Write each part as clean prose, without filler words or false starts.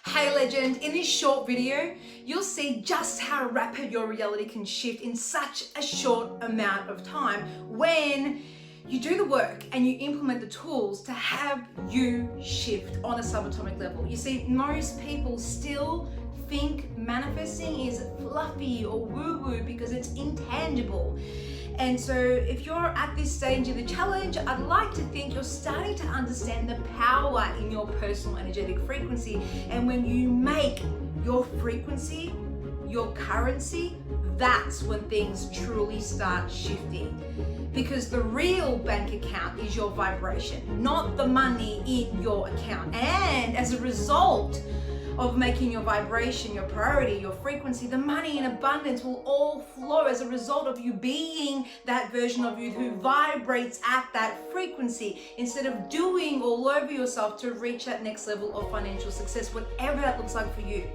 Hey legend, in this short video, you'll see just how rapid your reality can shift in such a short amount of time when you do the work and you implement the tools to have you shift on a subatomic level. You see, most people still think manifesting is fluffy or woo-woo because it's intangible. And so if you're at this stage of the challenge, I'd like to think you're starting to understand the power in your personal energetic frequency. And when you make your frequency your currency, that's when things truly start shifting. Because the real bank account is your vibration, not the money in your account. And as a result of making your vibration your priority, your frequency, the money in abundance will all flow as a result of you being that version of you who vibrates at that frequency instead of doing all over yourself to reach that next level of financial success, whatever that looks like for you.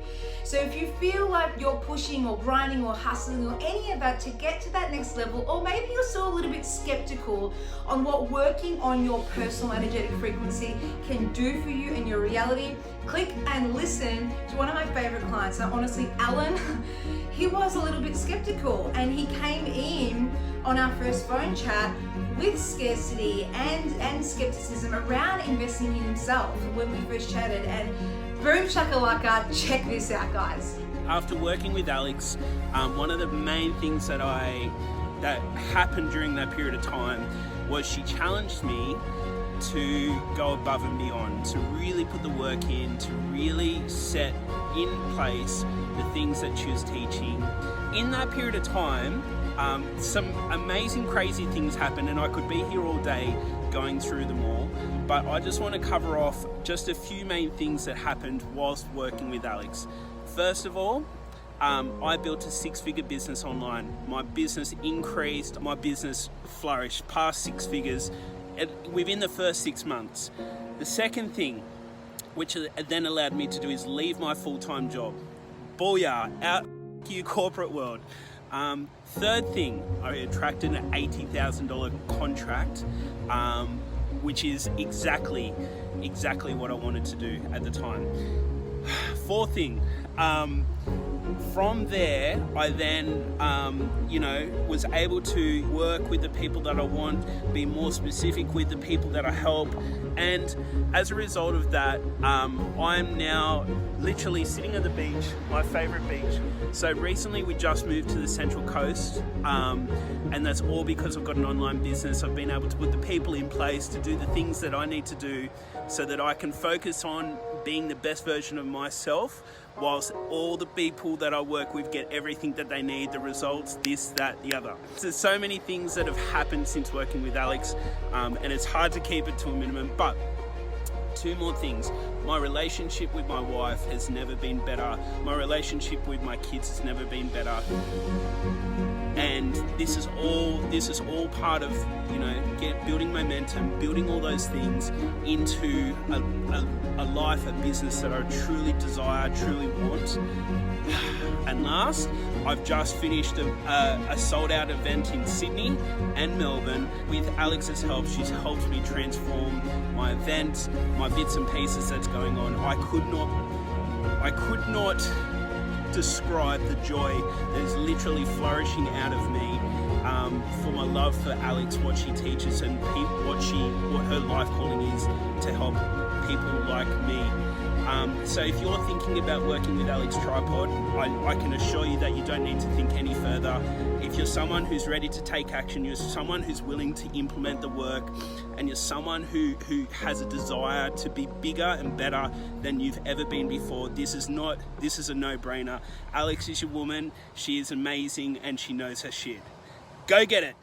So if you feel like you're pushing or grinding or hustling or any of that to get to that next level, or maybe you're still a little bit skeptical on what working on your personal energetic frequency can do for you in your reality, click and listen to one of my favorite clients. Now, honestly, Alan, he was a little bit skeptical and he came in on our first phone chat with scarcity and skepticism around investing in himself when we first chatted. And boom shakalaka, check this out, guys. After working with Alex, one of the main things that happened during that period of time was she challenged me to go above and beyond, to really put the work in, to really set in place the things that she was teaching. In that period of time, some amazing, crazy things happened, and I could be here all day going through them all, but I just want to cover off just a few main things that happened whilst working with Alex. First of all, I built a six-figure business online. My business increased, my business flourished past six figures within the first 6 months. The second thing, which then allowed me to do, is leave my full-time job. Booyah, out you corporate world. Third thing, I attracted an $80,000 contract, which is exactly what I wanted to do at the time. Fourth thing, from there, I then, was able to work with the people that I want, be more specific with the people that I help. And as a result of that, I'm now literally sitting at the beach, my favorite beach. So recently we just moved to the Central Coast, and that's all because I've got an online business. I've been able to put the people in place to do the things that I need to do so that I can focus on being the best version of myself, whilst all the people that I work with get everything that they need, the results, this, that, the other. There's so many things that have happened since working with Alex, and it's hard to keep it to a minimum, but two more things. My relationship with my wife has never been better. My relationship with my kids has never been better. And this is all part of, building momentum, building all those things into a life, a business that I truly desire, truly want. And last, I've just finished a sold out event in Sydney and Melbourne. With Alex's help, she's helped me transform my event, my bits and pieces that's going on. I could not describe the joy that is literally flourishing out of me for my love for Alex, what she teaches, and what her life calling is to help people like me. So if you're thinking about working with Alex Tripod, I can assure you that you don't need to think any further. If you're someone who's ready to take action, you're someone who's willing to implement the work, and you're someone who has a desire to be bigger and better than you've ever been before, this is a no-brainer. Alex is your woman, she is amazing, and she knows her shit. Go get it.